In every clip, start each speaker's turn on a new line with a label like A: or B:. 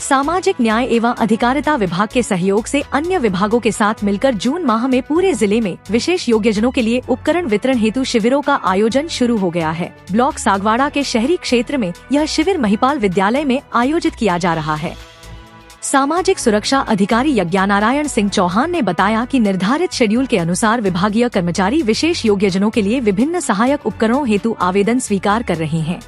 A: सामाजिक न्याय एवं अधिकारिता विभाग के सहयोग से अन्य विभागों के साथ मिलकर जून माह में पूरे जिले में विशेष योग्यजनों के लिए उपकरण वितरण हेतु शिविरों का आयोजन शुरू हो गया है। ब्लॉक सागवाड़ा के शहरी क्षेत्र में यह शिविर महिपाल विद्यालय में आयोजित किया जा रहा है। सामाजिक सुरक्षा अधिकारी यज्ञानारायण सिंह चौहान ने बताया कि निर्धारित शेड्यूल के अनुसार विभागीय कर्मचारी विशेष योग्यजनों के लिए विभिन्न सहायक उपकरणों हेतु आवेदन स्वीकार कर रहे हैं।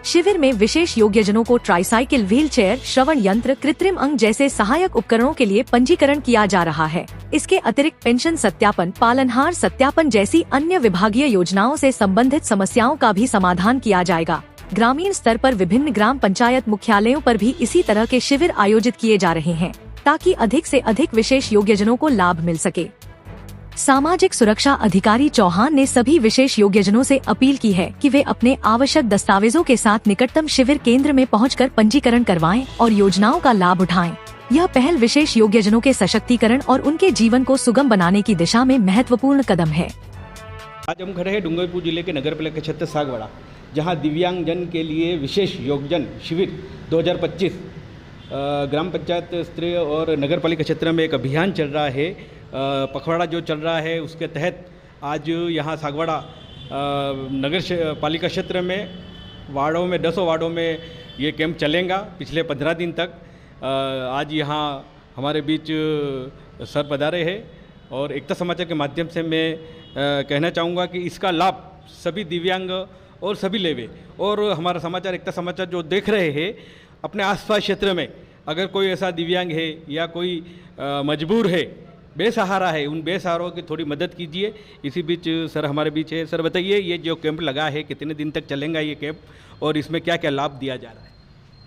A: शिविर में विशेष योग्यजनों को ट्राईसाइकिल, व्हील चेयर, श्रवण यंत्र, कृत्रिम अंग जैसे सहायक उपकरणों के लिए पंजीकरण किया जा रहा है। इसके अतिरिक्त पेंशन सत्यापन, पालनहार सत्यापन जैसी अन्य विभागीय योजनाओं से संबंधित समस्याओं का भी समाधान किया जाएगा। ग्रामीण स्तर पर विभिन्न ग्राम पंचायत मुख्यालयों पर भी इसी तरह के शिविर आयोजित किए जा रहे हैं ताकि अधिक से अधिक विशेष योग्यजनों को लाभ मिल सके। सामाजिक सुरक्षा अधिकारी चौहान ने सभी विशेष योग्यजनों से अपील की है कि वे अपने आवश्यक दस्तावेजों के साथ निकटतम शिविर केंद्र में पहुंचकर पंजीकरण करवाएं और योजनाओं का लाभ उठाएं। यह पहल विशेष योग्यजनों के सशक्तिकरण और उनके जीवन को सुगम बनाने की दिशा में महत्वपूर्ण कदम है।
B: आज हम खड़े हैं डूंगरपुर जिले के नगरपालिका क्षेत्र सागवाड़ा, जहां दिव्यांगजन के लिए विशेष योगजन शिविर 2025 ग्राम पंचायत स्तरीय और नगरपालिका क्षेत्र में एक अभियान चल रहा है। पखवाड़ा जो चल रहा है उसके तहत आज यहाँ सागवाड़ा नगर पालिका क्षेत्र में वार्डों में 10 वार्डों में ये कैंप चलेगा पिछले 15 दिन तक। आज यहाँ हमारे बीच सर पधारे हैं और एकता समाचार के माध्यम से मैं कहना चाहूँगा कि इसका लाभ सभी दिव्यांग और सभी लेवे और हमारा समाचार एकता समाचार जो देख रहे हैं अपने आसपास क्षेत्र में अगर कोई ऐसा दिव्यांग है या कोई मजबूर है, बेसहारा है, उन बेसहारों की थोड़ी मदद कीजिए। इसी बीच सर हमारे बीच है। सर बताइए, ये जो कैंप लगा है कितने दिन तक चलेगा ये कैंप और इसमें क्या क्या लाभ दिया जा रहा है?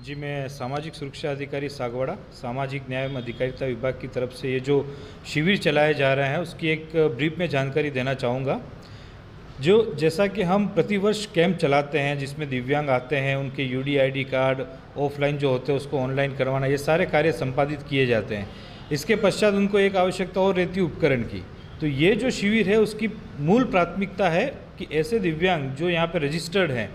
C: जी, मैं सामाजिक सुरक्षा अधिकारी सागवाड़ा, सामाजिक न्याय एवं अधिकारिता विभाग की तरफ से ये जो शिविर चलाया जा रहा है उसकी एक ब्रीफ में जानकारी देना चाहूँगा। जैसा कि हम प्रतिवर्ष कैंप चलाते हैं जिसमें दिव्यांग आते हैं, उनके UDID कार्ड ऑफलाइन जो होते हैं उसको ऑनलाइन करवाना, ये सारे कार्य संपादित किए जाते हैं। इसके पश्चात उनको एक आवश्यकता और रहती है उपकरण की। तो ये जो शिविर है उसकी मूल प्राथमिकता है कि ऐसे दिव्यांग जो यहाँ पे रजिस्टर्ड हैं,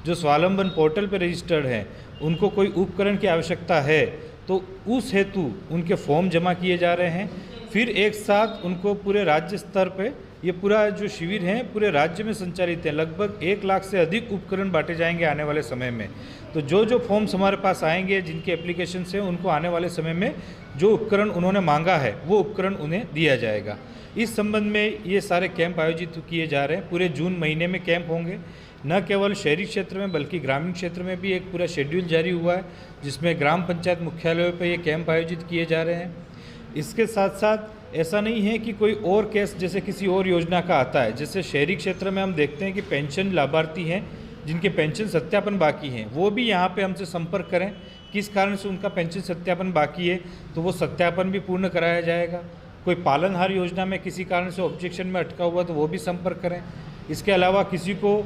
C: जो स्वावलंबन पोर्टल पे रजिस्टर्ड हैं, उनको कोई उपकरण की आवश्यकता है तो उस हेतु उनके फॉर्म जमा किए जा रहे हैं। फिर एक साथ उनको पूरे राज्य स्तर पे ये पूरा जो शिविर है पूरे राज्य में संचालित है। लगभग 1 लाख से अधिक उपकरण बांटे जाएंगे आने वाले समय में। तो जो फॉर्म्स हमारे पास आएंगे, जिनके एप्लीकेशन से उनको आने वाले समय में जो उपकरण उन्होंने मांगा है वो उपकरण उन्हें दिया जाएगा। इस संबंध में ये सारे कैंप आयोजित किए जा रहे हैं। पूरे जून महीने में कैंप होंगे, न केवल शहरी क्षेत्र में बल्कि ग्रामीण क्षेत्र में भी एक पूरा शेड्यूल जारी हुआ है जिसमें ग्राम पंचायत मुख्यालयों पर ये कैंप आयोजित किए जा रहे हैं। इसके साथ साथ ऐसा नहीं है कि कोई और केस जैसे किसी और योजना का आता है। जैसे शहरी क्षेत्र में हम देखते हैं कि पेंशन लाभार्थी हैं जिनके पेंशन सत्यापन बाकी हैं, वो भी यहाँ पे हमसे संपर्क करें। किस कारण से उनका पेंशन सत्यापन बाकी है तो वो सत्यापन भी पूर्ण कराया जाएगा। कोई पालनहार योजना में किसी कारण से ऑब्जेक्शन में अटका हुआ तो वो भी संपर्क करें। इसके अलावा किसी को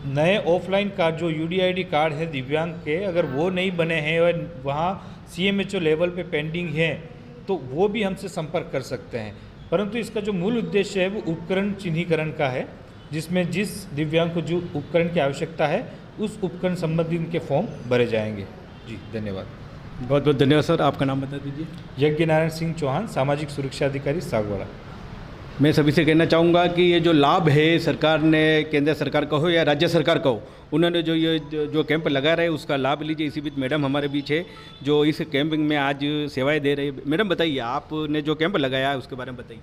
C: नए ऑफलाइन कार्ड जो UDID कार्ड है दिव्यांग के, अगर वो नहीं बने हैं और वहाँ CMHO लेवल पे पेंडिंग है तो वो भी हमसे संपर्क कर सकते हैं। परंतु इसका जो मूल उद्देश्य है वो उपकरण चिन्हीकरण का है, जिसमें जिस दिव्यांग को जो उपकरण की आवश्यकता है उस उपकरण संबंधी उनके फॉर्म भरे जाएंगे। जी, धन्यवाद।
B: बहुत बहुत धन्यवाद सर। आपका नाम बता दीजिए।
C: यज्ञनारायण सिंह चौहान, सामाजिक सुरक्षा अधिकारी सागवाड़ा।
B: मैं सभी से कहना चाहूँगा कि ये जो लाभ है सरकार ने, केंद्र सरकार का हो या राज्य सरकार का हो, उन्होंने जो ये जो कैंप लगा रहे हैं उसका लाभ लीजिए। इसी बीच मैडम हमारे बीच है जो इस कैंपिंग में आज सेवाएं दे रही है। मैडम बताइए, आपने जो कैंप लगाया है उसके बारे में बताइए।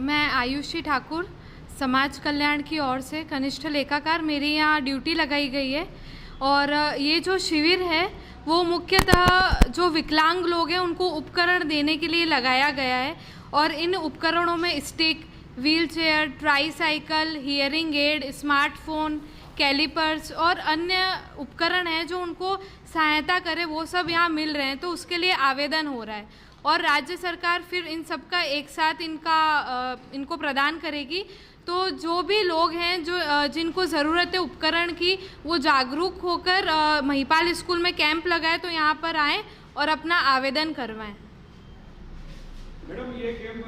D: मैं आयुषी ठाकुर, समाज कल्याण की ओर से कनिष्ठ लेखाकार, मेरी यहाँ ड्यूटी लगाई गई है। और ये जो शिविर है वो मुख्यतः जो विकलांग लोग हैं उनको उपकरण देने के लिए लगाया गया है। और इन उपकरणों में stick, wheel chair, tricycle, hearing aid, smartphone, callipers और अन्य उपकरण हैं जो उनको सहायता करे, वो सब यहाँ मिल रहे हैं। तो उसके लिए आवेदन हो रहा है और राज्य सरकार फिर इन सब का एक साथ इनको प्रदान करेगी। तो जो भी लोग हैं जो जिनको ज़रूरत है उपकरण की, वो जागरूक होकर महिपाल स्कूल में कैंप लगाए तो यहाँ पर आएँ और अपना आवेदन करवाएं।
B: मैडम, ये कैंप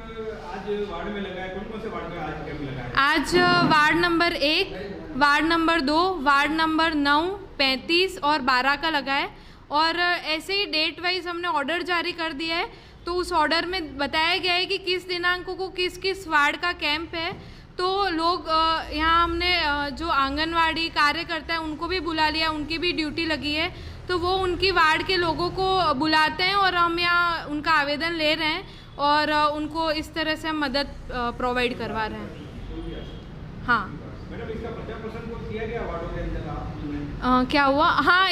B: आज वार्ड में लगा है, कौन-कौन से वार्ड में आज कैंप लगा है?
D: आज ward number 1, ward number 2, ward number 9, 35 और 12 का लगा है। और ऐसे ही डेट वाइज हमने ऑर्डर जारी कर दिया है। तो उस ऑर्डर में बताया गया है कि किस दिनांक को किस किस वार्ड का कैंप है। तो लोग यहाँ हमने जो आंगनवाड़ी कार्यकर्ता है उनको भी बुला लिया, उनकी भी ड्यूटी लगी है। तो वो उनकी वार्ड के लोगों को बुलाते हैं और हम यहाँ उनका आवेदन ले रहे हैं और उनको इस तरह से हम मदद प्रोवाइड करवा रहे हैं। हाँ
B: मैडम, इसका प्रचार प्रसार को किया गया वार्डों के अंदर
D: क्या हुआ? हाँ,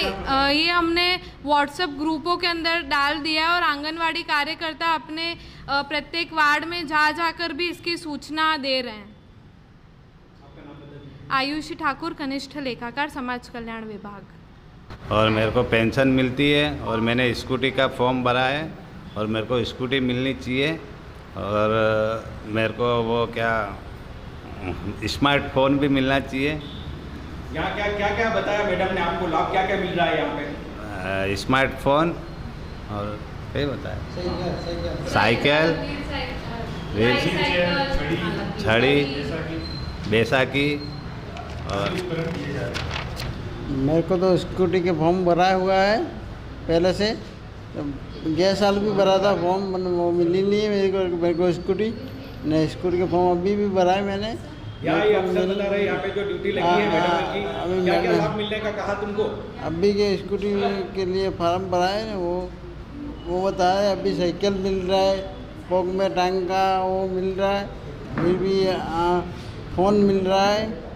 D: ये हमने व्हाट्सएप ग्रुपों के अंदर डाल दिया है और आंगनवाड़ी कार्यकर्ता अपने प्रत्येक वार्ड में जा जाकर भी इसकी सूचना दे रहे हैं। आयुषी ठाकुर, कनिष्ठ लेखाकार, समाज कल्याण विभाग।
E: और मेरे को पेंशन मिलती है और मैंने स्कूटी का फॉर्म भरा है और मेरे को स्कूटी मिलनी चाहिए। और मेरे को वो क्या स्मार्टफोन भी मिलना चाहिए।
B: यहाँ क्या क्या क्या बताया मैडम ने आपको, लाभ क्या क्या मिल रहा है यहाँ पे?
E: स्मार्टफोन और क्या बताया, साइकिल, छड़ी, बैसाखी। और
F: मेरे को तो स्कूटी के फॉर्म भरा हुआ है पहले से, गए साल भी भरा था फॉर्म, वो मिली नहीं है मेरे को स्कूटी। नहीं, स्कूटी के फॉर्म अभी भी भरा है मैंने।
B: यहाँ ये अफसर बता रहे यहाँ पे जो ड्यूटी लगी है मैडम की, क्या क्या लाभ मिलने का कहा तुमको?
F: अभी के स्कूटी के लिए फार्म भरा है ना, वो बताया अभी साइकिल मिल रहा है, पॉक में टांग का वो मिल रहा है, फिर भी फ़ोन मिल रहा है।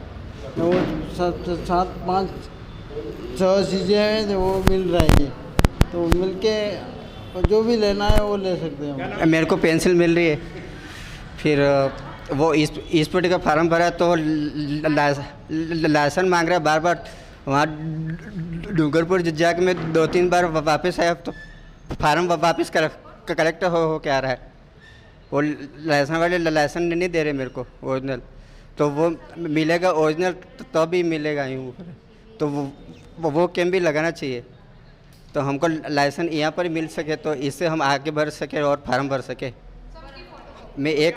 F: वो 7, 5, 6 चीज़ें हैं तो वो मिल रहा है। तो मिल के जो भी लेना है वो ले सकते हैं।
G: मेरे को पेंसिल मिल रही है, फिर वो स्कूटी का फार्म भरा तो लाइसेंस मांग रहा है बार बार। वहाँ डूंगरपुर जाके मैं 2-3 बार वापस आया तो फार्म वापस कलेक्ट हो के आ रहा है। वो लाइसेंस वाले लाइसेंस नहीं दे रहे मेरे को ओरिजिनल, तो वो मिलेगा ओरिजिनल तो भी मिलेगा यूँ। तो वो कैंप भी लगाना चाहिए तो हमको लाइसेंस यहाँ पर मिल सके, तो इससे हम आगे बढ़ सके और फार्म भर सके। मैं एक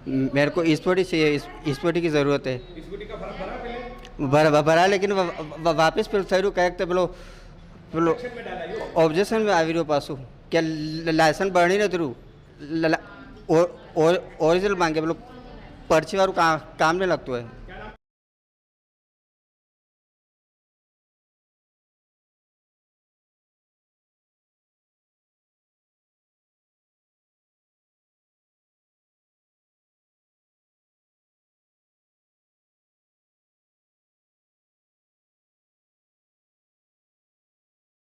G: मेरे को स्कूटी चाहिए, स्कूटी की ज़रूरत है।
B: स्कूटी का फॉर्म भरा
G: भरा लेकिन वापस फिर सरू कहते बोलो ऑब्जेक्शन में आवी पासू क्या लाइसेंस बढ़ी ना थ्रू ओरिजिनल मांगे बोलो पर्ची वारू काम नहीं लगता है।